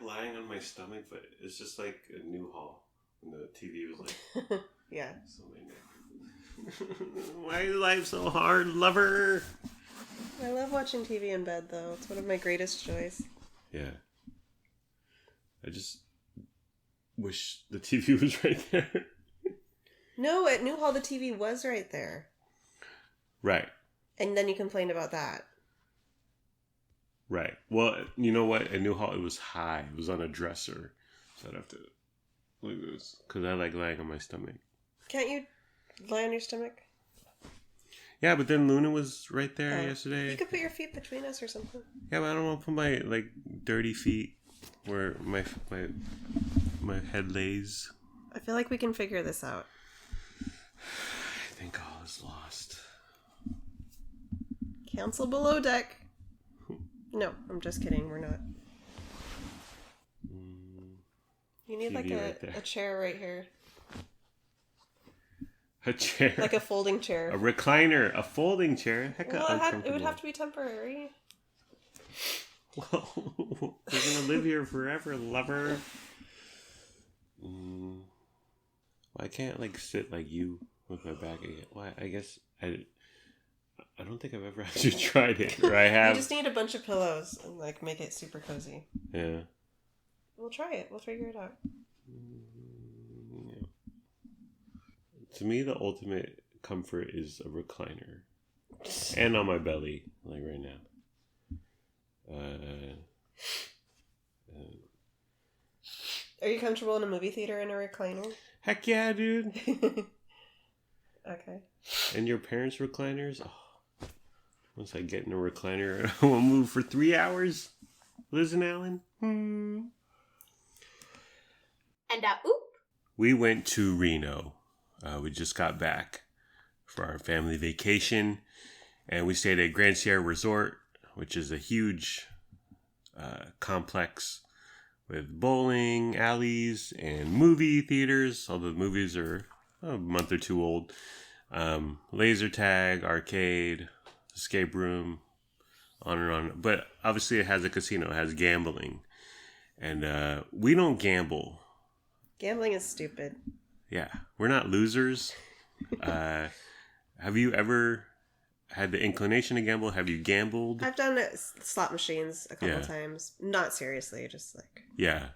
lying on my stomach, but it's just like a new haul. And the TV was like... Yeah. Why is life so hard, lover? I love watching TV in bed, though. It's one of my greatest joys. Yeah. I just wish the TV was right there. No, at Newhall, the TV was right there. Right. And then you complained about that. Right. Well, you know what? At Newhall, it was high. It was on a dresser. So I'd have to look at this. Because I like lying on my stomach. Can't you lie on your stomach? Yeah, but then Luna was right there yesterday. You could put your feet between us or something. Yeah, but I don't want to put my, like, dirty feet where my head lays. I feel like we can figure this out. I think all is lost. Cancel Below Deck. No, I'm just kidding. We're not. You need like a chair right here. A chair? Like a folding chair. A recliner. A folding chair? Heck, it would have to be temporary. Well, we're going to live here forever, lover. Well, I can't like sit like you with my back again. Well, I guess I don't think I've ever actually tried it. Or I have. You just need a bunch of pillows and like make it super cozy. Yeah. We'll try it. We'll figure it out. Yeah. To me, the ultimate comfort is a recliner. And on my belly, like right now. Are you comfortable in a movie theater in a recliner? Heck yeah, dude. Okay. And your parents' recliners? Oh, once I get in a recliner, I will move for 3 hours. Liz and Alan? And We went to Reno. We just got back for our family vacation. And we stayed at Grand Sierra Resort, which is a huge complex with bowling alleys and movie theaters, although the movies are a month or two old. Laser tag, arcade, escape room, on and on. But obviously it has a casino, it has gambling. And we don't gamble. Gambling is stupid. Yeah, we're not losers. Have you ever had the inclination to gamble? Have you gambled? I've done slot machines a couple times. Not seriously, just like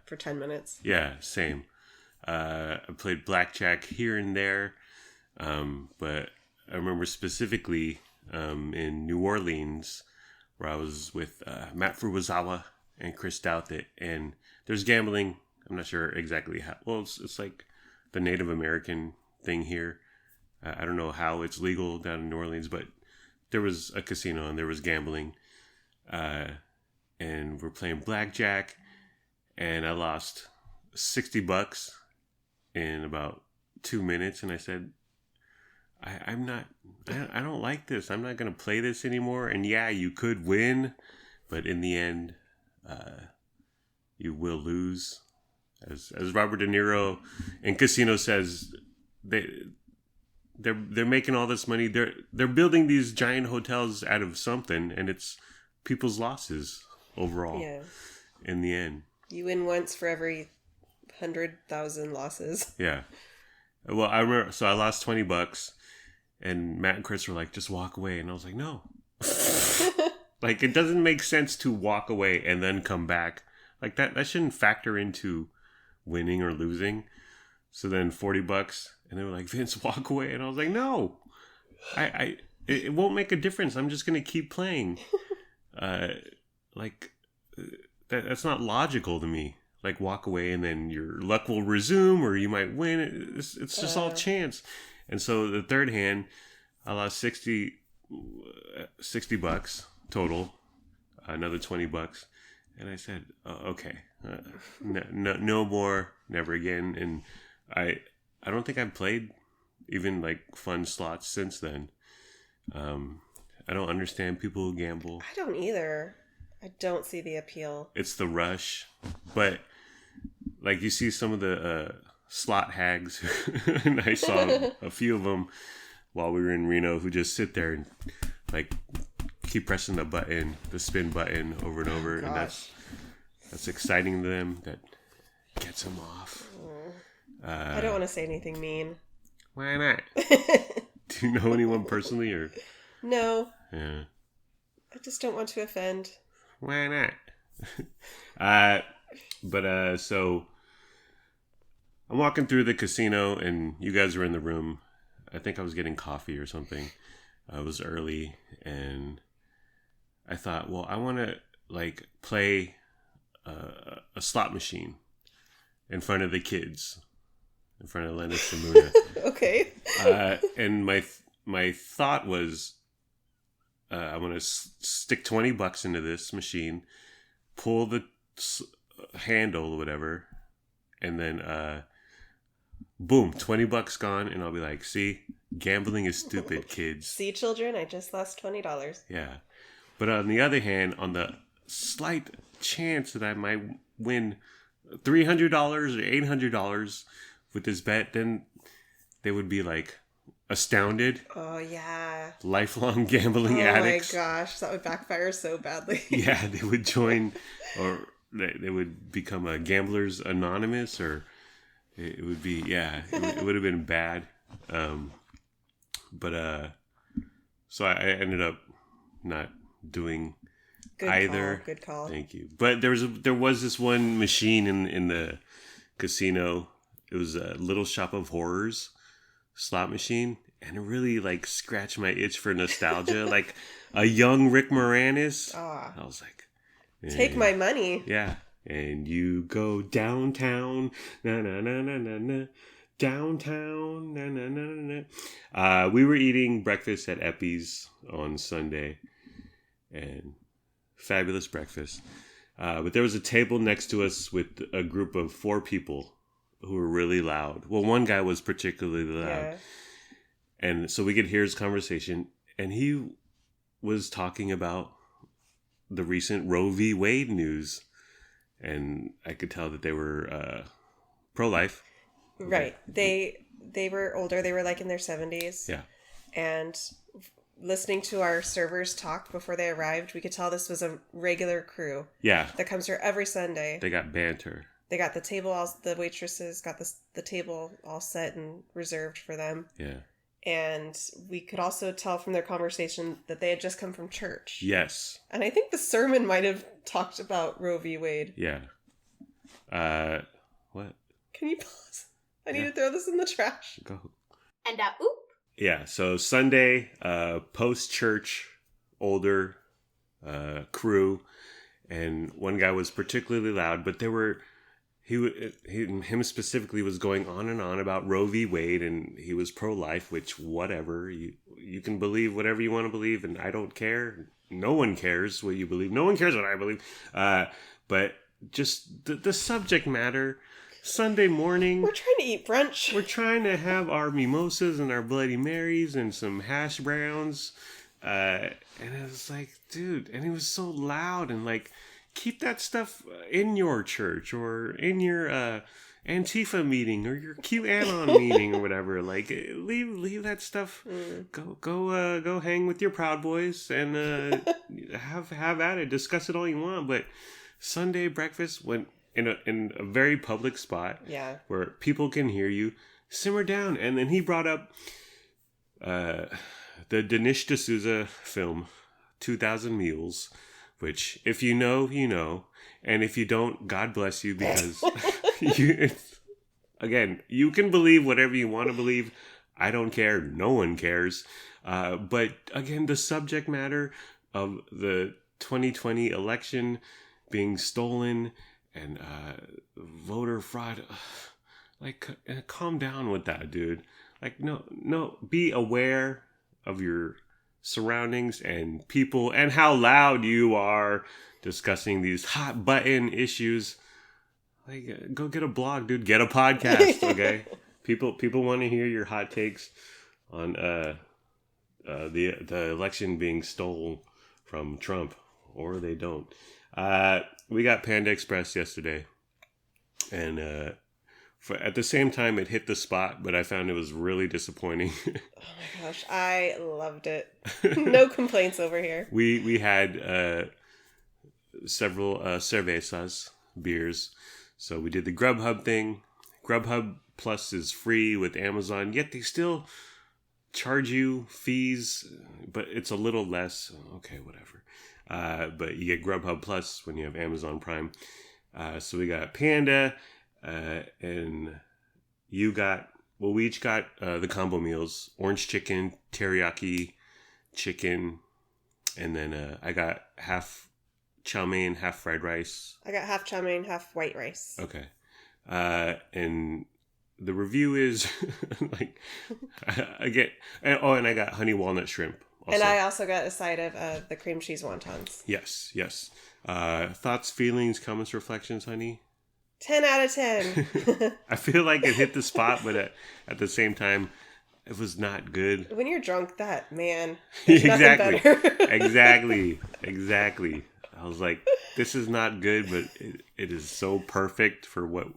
for 10 minutes. Yeah, same. I played blackjack here and there, but I remember specifically in New Orleans where I was with Matt Furuzawa and Chris Douthit, and there's gambling. I'm not sure exactly how. Well, it's like the Native American thing here. I don't know how it's legal down in New Orleans, but there was a casino and there was gambling. And we're playing blackjack, and I lost $60 in about 2 minutes. And I said, I don't like this. I'm not going to play this anymore. And yeah, you could win, but in the end, you will lose. As Robert De Niro in Casino says, they're making all this money. They're building these giant hotels out of something, and it's people's losses overall. Yeah. In the end, you win once for every 100,000 losses. Yeah. Well, I remember. So I lost $20, and Matt and Chris were like, "Just walk away," and I was like, "No." Like, it doesn't make sense to walk away and then come back. Like that shouldn't factor into winning or losing. So then $40, and they were like, "Vince, walk away," and I was like, "No, it won't make a difference. I'm just gonna keep playing." That's not logical to me. Like, walk away and then your luck will resume, or you might win. It's just all chance. And so the third hand, I lost $60 total, another $20. And I said, okay, no more, never again. And I don't think I've played even like fun slots since then. I don't understand people who gamble. I don't either. I don't see the appeal. It's the rush. But like, you see some of the slot hags, and I saw a few of them while we were in Reno, who just sit there and like keep pressing the spin button over and over. And that's that's exciting to them, that gets them off. I don't want to say anything mean. Why not? Do you know anyone personally, or? No. Yeah. I just don't want to offend. Why not? So I'm walking through the casino, and you guys were in the room. I think I was getting coffee or something. It was early, and I thought, well, I want to play a slot machine in front of the kids, in front of Lennox and Muna. Okay. And my thought was, I want to stick $20 into this machine, pull the handle or whatever, and then boom, $20 gone, and I'll be like, see, gambling is stupid, kids. See, children, I just lost $20. Yeah. But on the other hand, on the slight chance that I might win $300 or $800 with this bet, then they would be astounded. Oh, yeah. Lifelong gambling addicts. Oh, my gosh. That would backfire so badly. Yeah, they would join, or they would become a Gamblers Anonymous, or it would be, it would have been bad. So I ended up not doing either. Good call. Thank you. But there was this one machine in the casino. It was a Little Shop of Horrors slot machine, and it really scratched my itch for nostalgia. Like a young Rick Moranis. I was like, take my money. Yeah. And you go downtown, na na na na na na, downtown, na na na na na. We were eating breakfast at Eppie's on Sunday, and fabulous breakfast. But there was a table next to us with a group of 4 people who were really loud. Well, one guy was particularly loud. Yeah. And so we could hear his conversation, and he was talking about the recent Roe v. Wade news. And I could tell that they were pro-life. Right. They were older. They were in their 70s. Yeah. And listening to our servers talk before they arrived, we could tell this was a regular crew. Yeah. That comes here every Sunday. They got banter. They got the table the waitresses got the table all set and reserved for them. Yeah. And we could also tell from their conversation that they had just come from church. Yes. And I think the sermon might have talked about Roe v. Wade. Yeah. What? Can you pause? I need to throw this in the trash. Go. And oop. Yeah, so Sunday, post-church, older crew, and one guy was particularly loud, but there were... Him specifically was going on and on about Roe v. Wade, and he was pro-life, which whatever. You can believe whatever you want to believe, and I don't care. No one cares what you believe. No one cares what I believe. But just the subject matter, Sunday morning. We're trying to eat brunch. We're trying to have our mimosas and our Bloody Marys and some hash browns. And it was like, dude, and he was so loud and keep that stuff in your church or in your Antifa meeting or your QAnon meeting or whatever. Leave that stuff. Go hang with your Proud Boys and have at it. Discuss it all you want. But Sunday breakfast went in a very public spot. Yeah. Where people can hear you. Simmer down. And then he brought up the Dinesh D'Souza film 2,000 Mules. Which, if you know, you know. And if you don't, God bless you, because you can believe whatever you want to believe. I don't care. No one cares. But again, the subject matter of the 2020 election being stolen and voter fraud, calm down with that, dude. No, be aware of your surroundings and people and how loud you are discussing these hot button issues. Go get a blog, dude. Get a podcast, okay? People want to hear your hot takes on the election being stolen from Trump, or they don't. We got Panda Express yesterday, and at the same time, it hit the spot, but I found it was really disappointing. Oh my gosh, I loved it. No complaints over here. We had several cervezas, beers. So we did the Grubhub thing. Grubhub Plus is free with Amazon, yet they still charge you fees, but it's a little less. Okay, whatever. But you get Grubhub Plus when you have Amazon Prime. So we got Panda, and you got, well, we each got the combo meals: orange chicken, teriyaki chicken, and then I got half chow mein, half fried rice. I got half chow mein, half white rice. Okay. And the review is like, I get, and I got honey walnut shrimp. Also. And I also got a side of the cream cheese wontons. Yes. Thoughts, feelings, comments, reflections, honey? 10 out of 10. I feel like it hit the spot, but at the same time, it was not good. When you're drunk, man. Exactly. I was like, this is not good, but it is so perfect for what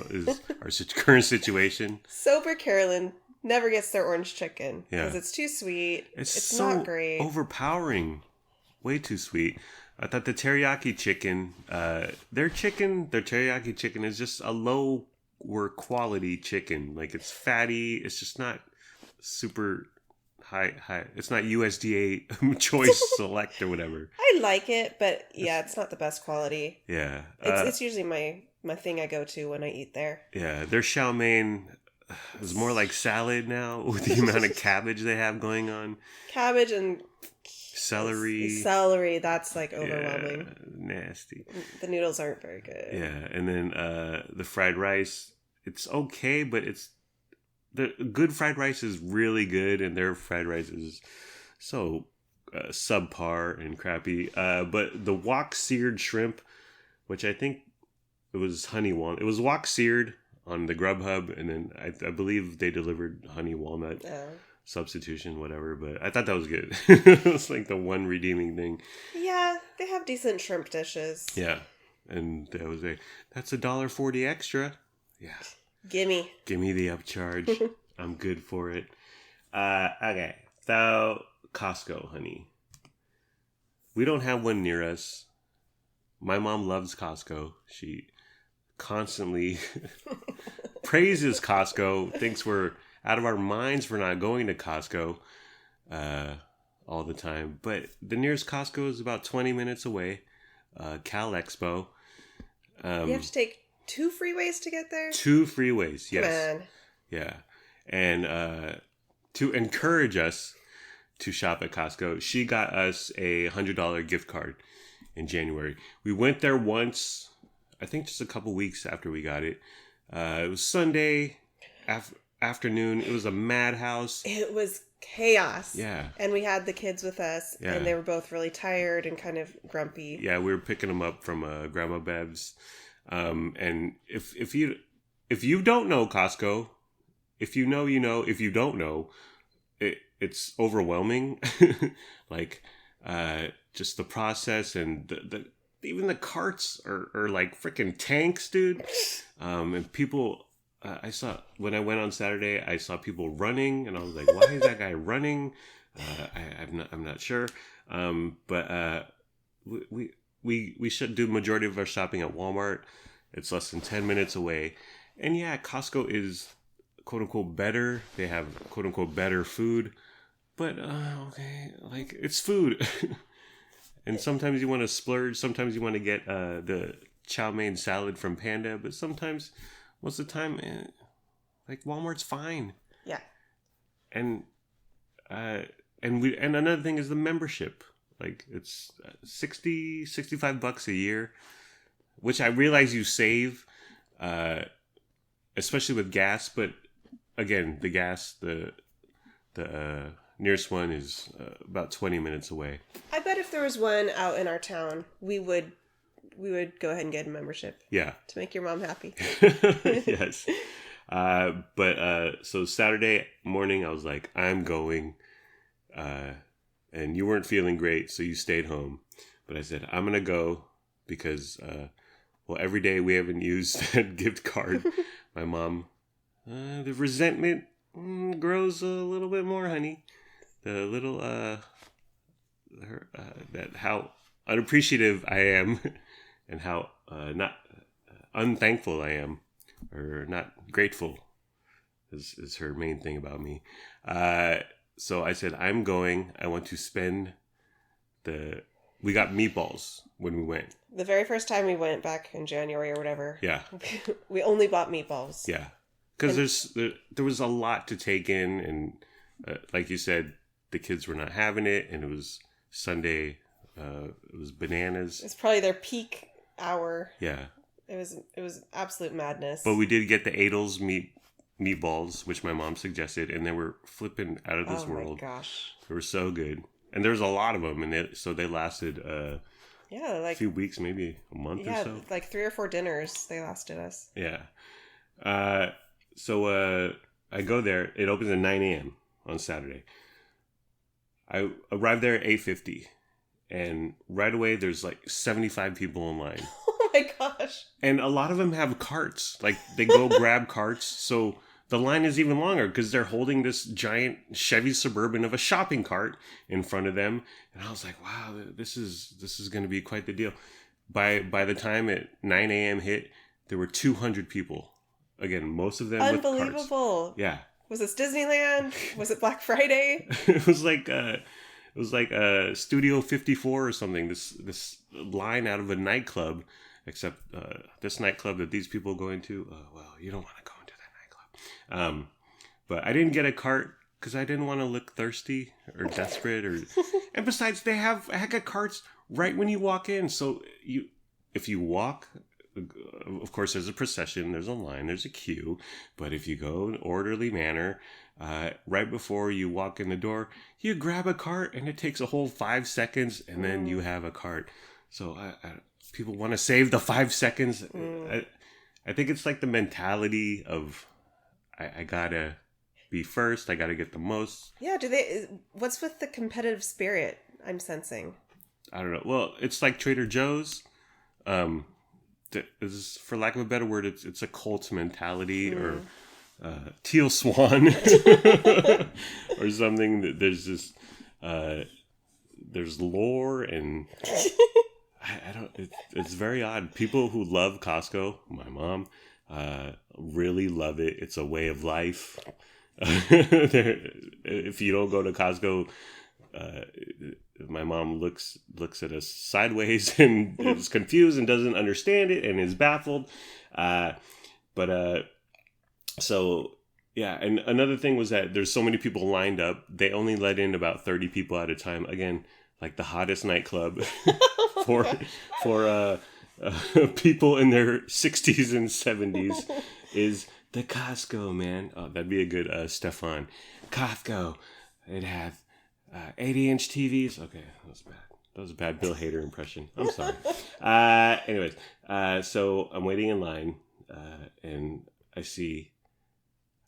is our current situation. Sober Carolyn never gets their orange chicken because Yeah. it's too sweet. It's so not great. Overpowering. Way too sweet. I thought the teriyaki chicken, their teriyaki chicken is just a lower quality chicken. Like, it's fatty. It's just not super high. It's not USDA choice select or whatever. I like it, but yeah, it's not the best quality. Yeah. It's usually my thing I go to when I eat there. Yeah. Their chow mein is more like salad now with the amount of cabbage they have going on. Cabbage and celery, that's like overwhelming. Yeah, nasty. The noodles aren't very good. Yeah, and then the fried rice, it's okay, but the good fried rice is really good, and their fried rice is so subpar and crappy. But the wok seared shrimp, which I think it was honey walnut, it was wok seared on the Grubhub, and then I believe they delivered honey walnut. Substitution, whatever, but I thought that was good. It was like the one redeeming thing. Yeah, they have decent shrimp dishes. Yeah, and that's $1.40 extra. Yeah, gimme the upcharge. I'm good for it. Okay, so Costco, honey. We don't have one near us. My mom loves Costco. She constantly praises Costco, thinks we're out of our minds for not going to Costco all the time. But the nearest Costco is about 20 minutes away. Cal Expo. You have to take 2 freeways to get there? 2 freeways, yes. Man. Yeah. And to encourage us to shop at Costco, she got us a $100 gift card in January. We went there once, I think just a couple weeks after we got it. It was Sunday afternoon. It was a madhouse. It was chaos. Yeah. And we had the kids with us, and they were both really tired and kind of grumpy. Yeah, we were picking them up from Grandma Bev's. And if you don't know Costco, if you know, you know. If you don't know, it's overwhelming. Like, just the process, and the even the carts are like freaking tanks, dude. And people. I saw, when I went on Saturday, I saw people running, and I was like, why is that guy running? I'm not sure. But we should do the majority of our shopping at Walmart. It's less than 10 minutes away. And yeah, Costco is quote unquote better. They have quote unquote better food. But okay, like, it's food. And sometimes you want to splurge. Sometimes you want to get the chow mein salad from Panda. But sometimes, most of the time, like, Walmart's fine. Yeah. And another thing is the membership. Like, it's $65 a year, which I realize you save, especially with gas. But again, the gas, the nearest one is about 20 minutes away. I bet if there was one out in our town, we would go ahead and get a membership. Yeah. To make your mom happy. Yes. But so Saturday morning, I was like, I'm going. And you weren't feeling great, so you stayed home. But I said, I'm going to go because, every day we haven't used that gift card. My mom, the resentment grows a little bit more, honey. The little, that how unappreciative I am, and how unthankful I am, or not grateful is her main thing about me. So I said, I want to spend we got meatballs when we went. The very first time we went back in January or whatever. Yeah. We only bought meatballs. Yeah. Because there was a lot to take in. And like you said, the kids were not having it. And it was Sunday. It was bananas. It's probably their peak hour. Yeah. It was absolute madness. But we did get the Adel's meatballs, which my mom suggested. And they were flipping out of this world. Oh my gosh. They were so good. And there was a lot of them, and so they lasted a few weeks, maybe a month or so. Yeah, like 3 or 4 dinners they lasted us. Yeah. So I go there. It opens at 9 a.m. on Saturday. I arrived there at 8:50, and right away there's like 75 people in line. Oh my gosh. And a lot of them have carts. Like, they go grab carts, so the line is even longer because they're holding this giant Chevy Suburban of a shopping cart in front of them. And I was like, wow, this is going to be quite the deal. By the time at 9 a.m. hit, there were 200 people. Again, most of them with carts. Unbelievable. Yeah. Was this Disneyland? Was it Black Friday? It was like Studio 54 or something. This line out of a nightclub, except this nightclub that these people go into. Well, you don't want to go into that nightclub. But I didn't get a cart because I didn't want to look thirsty or desperate. And besides, they have a heck of carts right when you walk in. So if you walk, of course, there's a procession, there's a line, there's a queue. But if you go in an orderly manner, right before you walk in the door, you grab a cart, and it takes a whole 5 seconds, and then you have a cart. So people want to save the 5 seconds. I think it's like the mentality of I gotta be first. I gotta get the most. Yeah. What's with the competitive spirit I'm sensing? I don't know. Well, it's like Trader Joe's. For lack of a better word, it's a cult mentality or Teal Swan or something. There's this there's lore and I don't. It's very odd. People who love Costco, my mom, really love it. It's a way of life. If you don't go to Costco, my mom looks at us sideways and is confused and doesn't understand it and is baffled. So yeah. And another thing was that there's so many people lined up. They only let in about 30 people at a time. Again, like the hottest nightclub for people in their 60s and 70s is the Costco, man. Oh, that'd be a good Stefan. Costco. It has 80-inch TVs. Okay, that was bad. That was a bad Bill Hader impression. I'm sorry. Anyways, so I'm waiting in line, and I see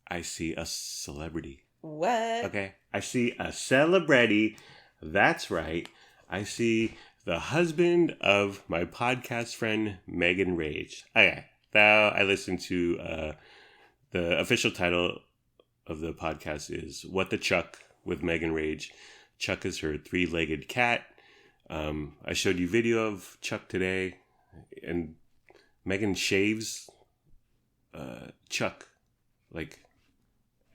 a celebrity. What? Okay, I see a celebrity. That's right. I see the husband of my podcast friend Megan Rage. Okay, now I listened to the official title of the podcast is "What the Chuck" with Megan Rage. Chuck is her 3-legged cat. I showed you video of Chuck today, and Megan shaves Chuck like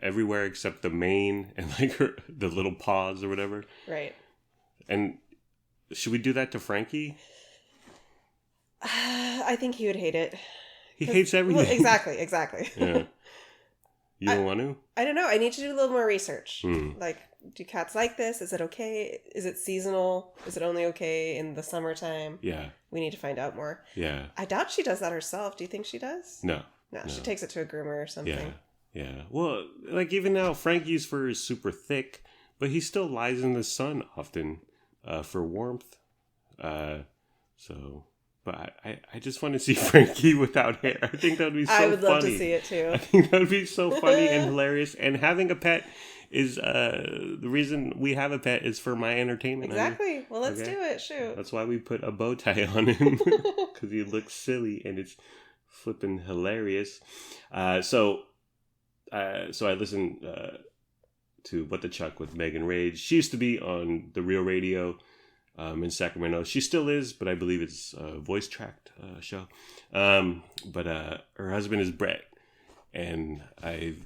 everywhere except the mane and like the little paws or whatever. Right. And should we do that to Frankie? I think he would hate it. He hates everything. Well, exactly. Yeah. You don't want to? I don't know. I need to do a little more research. Like, do cats like this? Is it okay? Is it seasonal? Is it only okay in the summertime? Yeah. We need to find out more. Yeah. I doubt she does that herself. Do you think she does? No. No, she takes it to a groomer or something. Yeah. Yeah. Well, like even now, Frankie's fur is super thick, but he still lies in the sun often for warmth. But I just want to see Frankie without hair. I think that would be so funny. I would love to see it too. I think that would be so funny and hilarious. And having a pet is the reason we have a pet is for my entertainment. Exactly. Well, let's do it. Shoot. That's why we put a bow tie on him because he looks silly and it's flipping hilarious. So I listened to What the Chuck with Megan Rage. She used to be on The Real Radio. in Sacramento. She still is, but I believe it's a voice tracked show. But her husband is Brett, and I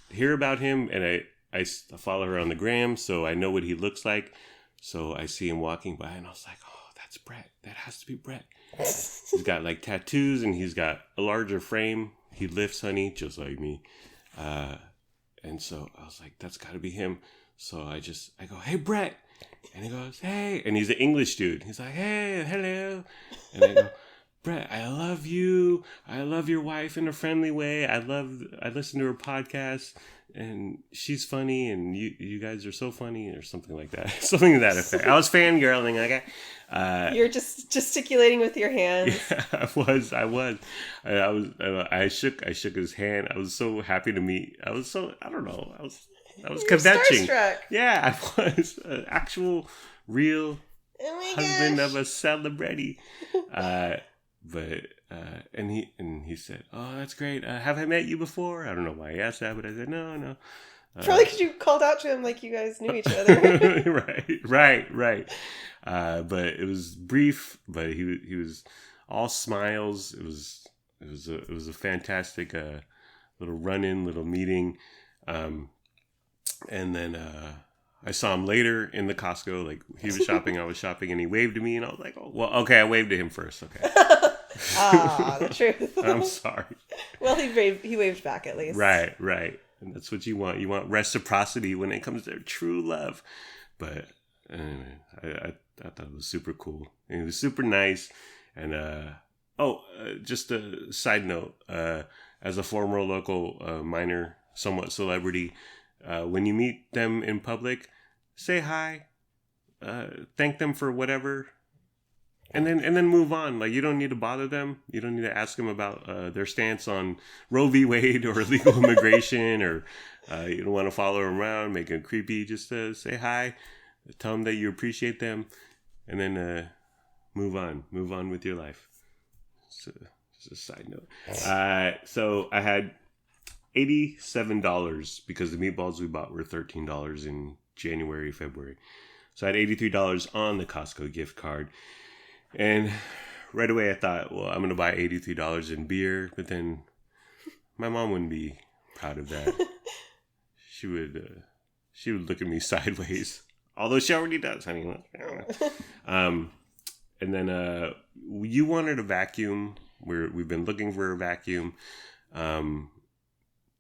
hear about him, and I follow her on the gram, so I know what he looks like. So I see him walking by, and I was like, oh, that's Brett. That has to be Brett. He's got like tattoos, and he's got a larger frame. He lifts, honey, just like me. And so I was like, that's got to be him. So I go, hey, Brett. And he goes, hey. And he's an English dude. He's like, hey, hello. And I go, Brett, I love you. I love your wife in a friendly way. I listen to her podcast, and she's funny, and you guys are so funny, or something like that. Something to that effect. I was fangirling. You're just gesticulating with your hands. Yeah, I shook his hand. I was so happy to meet. I was kvetching. Starstruck. Yeah, I was an actual real husband gosh. of a celebrity. And he said, "Oh, that's great. Have I met you before?" I don't know why he asked that, but I said, "No." Probably because you called out to him like you guys knew each other. Right. But it was brief. But he was all smiles. It was a fantastic little run-in, little meeting. And then I saw him later in the Costco. Like, he was shopping, I was shopping, and he waved to me, and I was like, oh, well, okay, I waved to him first. Okay. The truth. I'm sorry. Well, he waved back at least. Right. And that's what you want. You want reciprocity when it comes to true love. But anyway, I thought it was super cool. And it was super nice. And, just a side note, as a former local minor, somewhat celebrity, when you meet them in public, say hi, thank them for whatever, and then move on. Like, you don't need to bother them. You don't need to ask them about their stance on Roe v. Wade or illegal immigration, or you don't want to follow them around, make them creepy. Just say hi, tell them that you appreciate them, and then move on with your life. So, just a side note. So I had $87 because the meatballs we bought were $13 in January, February. So I had $83 on the Costco gift card. And right away I thought, well, I'm going to buy $83 in beer. But then my mom wouldn't be proud of that. She would look at me sideways. Although she already does, honey. And then you wanted a vacuum. We've been looking for a vacuum.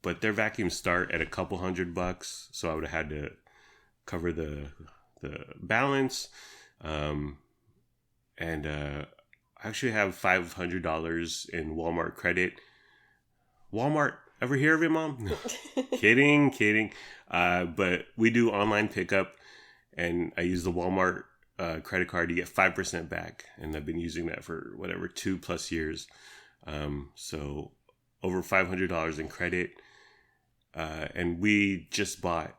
But their vacuums start at a couple $100, so I would have had to cover the balance. And I actually have $500 in Walmart credit. Walmart, ever hear of it, Mom? Kidding. But we do online pickup, and I use the Walmart credit card to get 5% back, and I've been using that for 2+ years. So over $500 in credit. And we just bought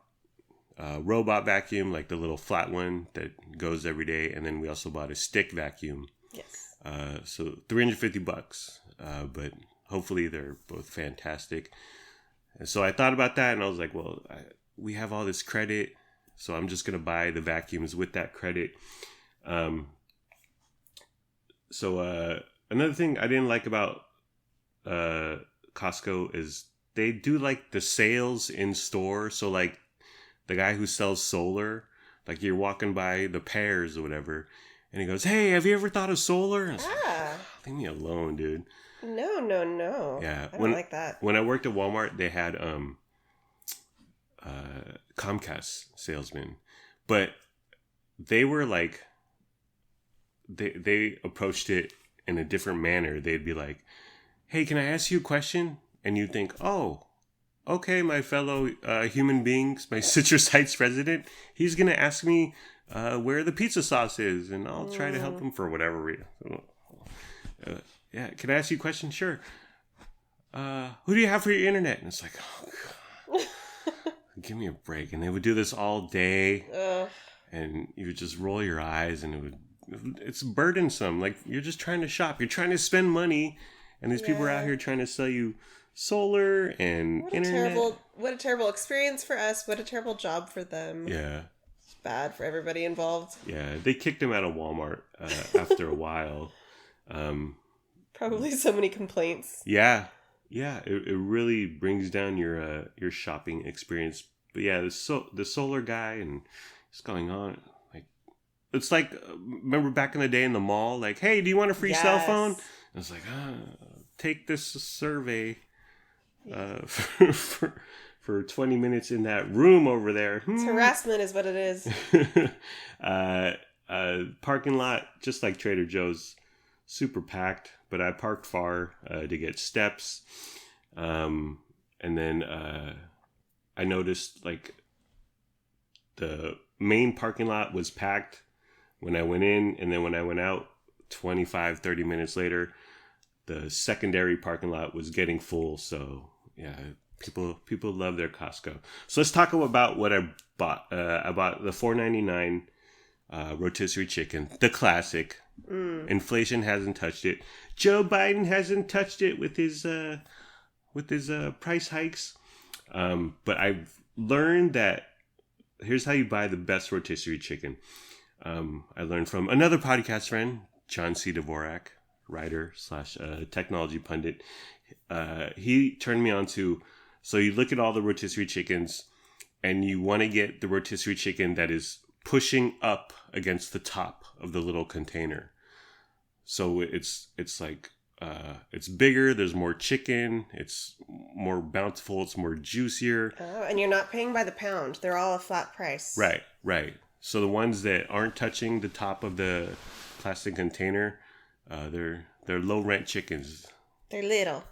a robot vacuum, like the little flat one that goes every day. And then we also bought a stick vacuum. Yes. So $350. But hopefully they're both fantastic. And so I thought about that, and I was like, well, we have all this credit, so I'm just going to buy the vacuums with that credit. So another thing I didn't like about Costco is they do like the sales in store. So like the guy who sells solar, like you're walking by the pears or whatever, and he goes, hey, have you ever thought of solar? And I was like, leave me alone, dude. No. Yeah. I don't like that. When I worked at Walmart, they had Comcast salesmen, but they were like, they approached it in a different manner. They'd be like, hey, can I ask you a question? And you think, oh, okay, my fellow human beings, my Citrus Heights resident, he's going to ask me where the pizza sauce is, and I'll try to help him for whatever reason. Yeah, can I ask you a question? Sure. Who do you have for your internet? And it's like, oh, God. Give me a break. And they would do this all day, and you would just roll your eyes, and it's burdensome. Like, you're just trying to shop. You're trying to spend money, and these people are out here trying to sell you solar and internet. What a terrible experience for us. What a terrible job for them. Yeah. bad for everybody involved. Yeah, they kicked him out of Walmart after a while. Probably so many complaints. Yeah, it really brings down your shopping experience. But yeah, the solar guy and what's going on? Like, it's like, remember back in the day in the mall? Like, hey, do you want a free cell phone? I was like, take this survey for 20 minutes in that room over there. It's harassment is what it is. Parking lot, just like Trader Joe's, super packed, but I parked far to get steps. And then I noticed like the main parking lot was packed when I went in, and then when I went out 25-30 minutes later, the secondary parking lot was getting full. So yeah, people love their Costco. So let's talk about what I bought. I bought the $4.99 rotisserie chicken, the classic. Inflation hasn't touched it. Joe Biden hasn't touched it with his price hikes. But I've learned that here's how you buy the best rotisserie chicken. I learned from another podcast friend, John C. Dvorak, writer / technology pundit. He turned me on to, so you look at all the rotisserie chickens and you want to get the rotisserie chicken that is pushing up against the top of the little container. So it's like, it's bigger, there's more chicken, it's more bountiful, it's more juicier. Oh, and you're not paying by the pound. They're all a flat price. Right. So the ones that aren't touching the top of the plastic container, they're low rent chickens. They're little.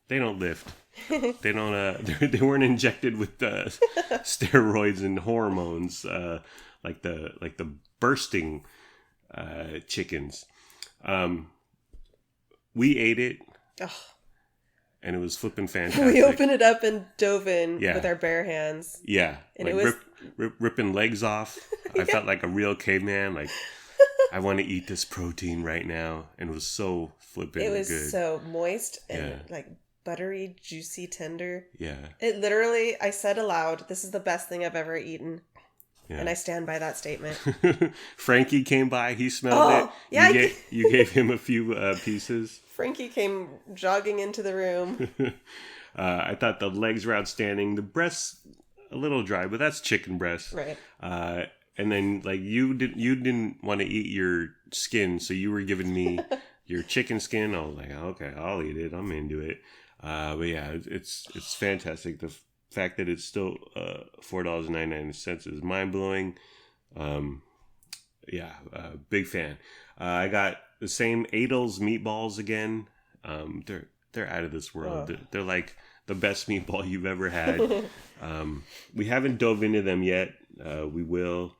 They don't lift. They don't. They weren't injected with steroids and hormones like the bursting chickens. We ate it, and it was flipping fantastic. We opened it up and dove in with our bare hands. Yeah, and like it was ripping legs off. I felt like a real caveman. Like, I want to eat this protein right now, and it was so flipping good. It was so moist and like buttery, juicy, tender. Yeah. It literally, I said aloud, "This is the best thing I've ever eaten." Yeah. And I stand by that statement. Frankie came by. He smelled it. Yeah, you gave him a few pieces. Frankie came jogging into the room. I thought the legs were outstanding. The breasts a little dry, but that's chicken breast. Right. And then like you didn't want to eat your skin, so you were giving me your chicken skin. I was like, okay, I'll eat it. I'm into it. But yeah, it's fantastic. The fact that it's still $4.99 is mind blowing. Big fan. I got the same Adel's meatballs again. They're out of this world. They're like the best meatball you've ever had. We haven't dove into them yet. We will,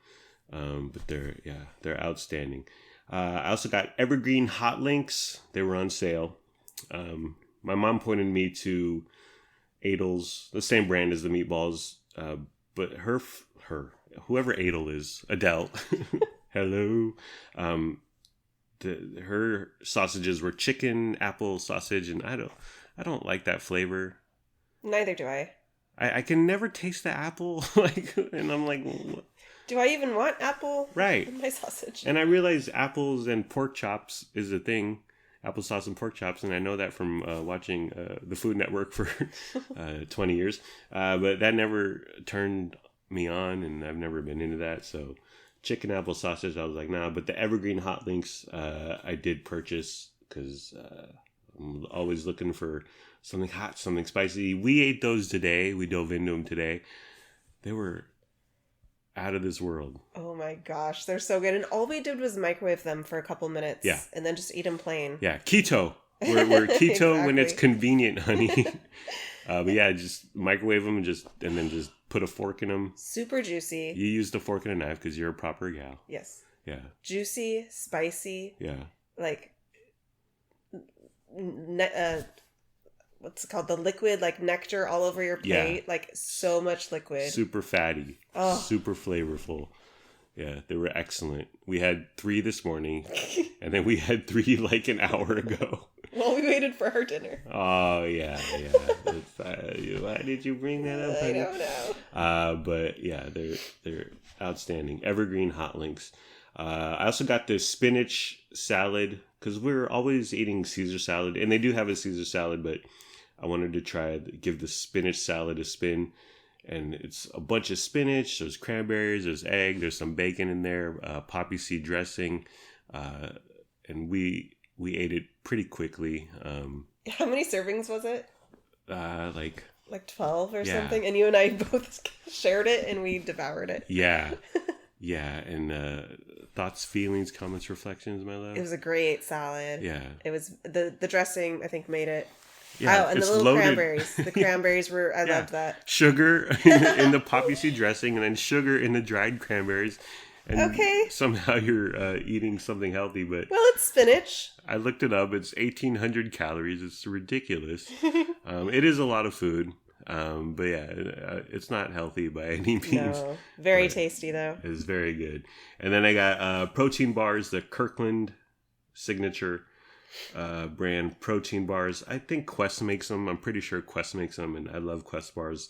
but they're outstanding. I also got Evergreen Hot Links. They were on sale. My mom pointed me to Adel's, the same brand as the meatballs, but her whoever Adel is, Adele, hello. Her sausages were chicken apple sausage, and I don't like that flavor. Neither do I. I can never taste the apple, and I'm like, what? Do I even want apple? Right. In my sausage. And I realize apples and pork chops is a thing. Applesauce and pork chops, and I know that from watching the Food Network for 20 years. But that never turned me on, and I've never been into that. So chicken apple sausage, I was like, nah. But the Evergreen Hot Links, I did purchase because I'm always looking for something hot, something spicy. We ate those today. We dove into them today. They were out of this world. Oh my gosh, they're so good. And all we did was microwave them for a couple minutes. Yeah. And then just eat them plain. Yeah, keto. We're keto Exactly. when it's convenient, honey. But yeah, just microwave them and then just put a fork in them. Super juicy. You use the fork and a knife because you're a proper gal. Yes. Yeah. Juicy, spicy. Yeah. Like, what's it called? The liquid, like nectar all over your plate. Yeah. Like so much liquid. Super fatty. Oh. Super flavorful. Yeah, they were excellent. We had 3 this morning, and then we had 3 like an hour ago. While we waited for our dinner. Oh, yeah. Why did you bring that up, honey? I don't know. But yeah, they're outstanding. Evergreen hot links. I also got the spinach salad because we're always eating Caesar salad, and they do have a Caesar salad, but I wanted to give the spinach salad a spin. And it's a bunch of spinach, there's cranberries, there's egg, there's some bacon in there, poppy seed dressing, and we ate it pretty quickly. How many servings was it? Like 12 or something, and you and I both shared it and we devoured it. Yeah. And thoughts, feelings, comments, reflections, my love. It was a great salad. Yeah, it was the dressing, I think, made it. Yeah, oh, and the little loaded. Cranberries. The cranberries were, I loved that. Sugar in the poppy seed dressing, and then sugar in the dried cranberries. And somehow you're eating something healthy, but... Well, it's spinach. I looked it up. It's 1,800 calories. It's ridiculous. It is a lot of food. But yeah, it's not healthy by any means. No. Very tasty, though. It's very good. And then I got protein bars, the Kirkland signature brand protein bars. I think Quest makes them. I'm pretty sure Quest makes them, and I love Quest bars.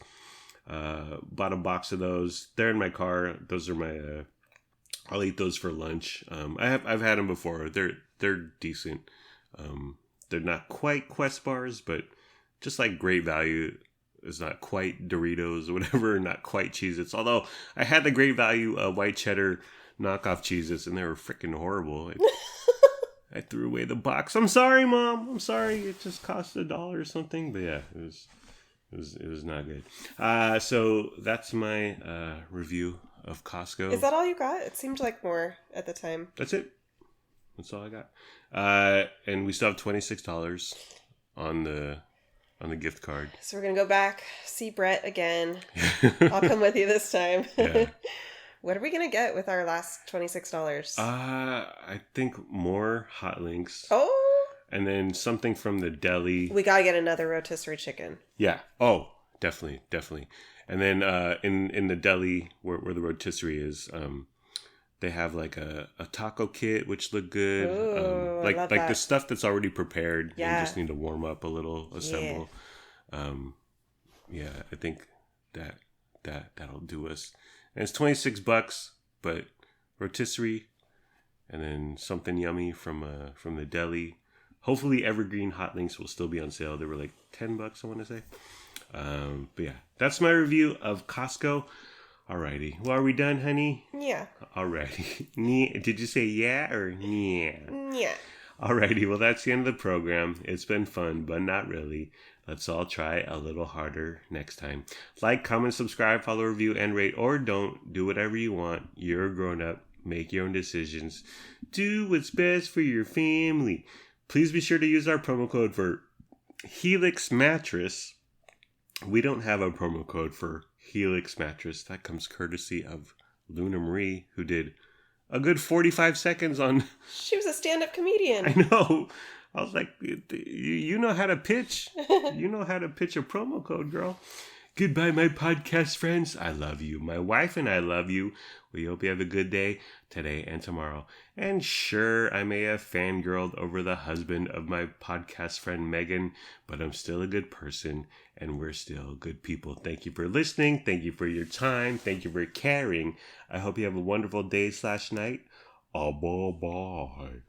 Bought a box of those. They're in my car. Those are my... I'll eat those for lunch. I've had them before. They're decent. They're not quite Quest bars, but just like great value. It's not quite Doritos or whatever, not quite Cheez-Its. Although I had the great value white cheddar knockoff Cheez-Its, and they were freaking horrible. I threw away the box. I'm sorry, Mom. I'm sorry. It just cost $1 or something. But yeah, it was not good. So that's my review of Costco. Is that all you got? It seemed like more at the time. That's it. That's all I got. And we still have $26 on the gift card. So we're gonna go back, see Brett again. I'll come with you this time. Yeah. What are we gonna get with our last $26? I think more hot links. Oh. And then something from the deli. We gotta get another rotisserie chicken. Yeah. Oh, definitely. And then in the deli where the rotisserie is, they have like a taco kit which looked good. Ooh, like I love like that. the stuff that's already prepared. Yeah. You just need to warm up a little, assemble. Yeah. I think that'll do us. And it's $26, but rotisserie, and then something yummy from the deli. Hopefully, Evergreen hot links will still be on sale. They were like $10, I want to say. But yeah, that's my review of Costco. Alrighty. Well, are we done, honey? Yeah. Alrighty. Did you say yeah or yeah? Yeah. Alrighty. Well, that's the end of the program. It's been fun, but not really. Let's all try a little harder next time. Like, comment, subscribe, follow, review, and rate, or don't. Do whatever you want. You're a grown-up. Make your own decisions. Do what's best for your family. Please be sure to use our promo code for Helix Mattress. We don't have a promo code for Helix Mattress. That comes courtesy of Luna Marie, who did a good 45 seconds on... She was a stand-up comedian. I know. I was like, you know how to pitch. You know how to pitch a promo code, girl. Goodbye, my podcast friends. I love you. My wife and I love you. We hope you have a good day today and tomorrow. And sure, I may have fangirled over the husband of my podcast friend Megan, but I'm still a good person, and we're still good people. Thank you for listening. Thank you for your time. Thank you for caring. I hope you have a wonderful day/night. Bye-bye.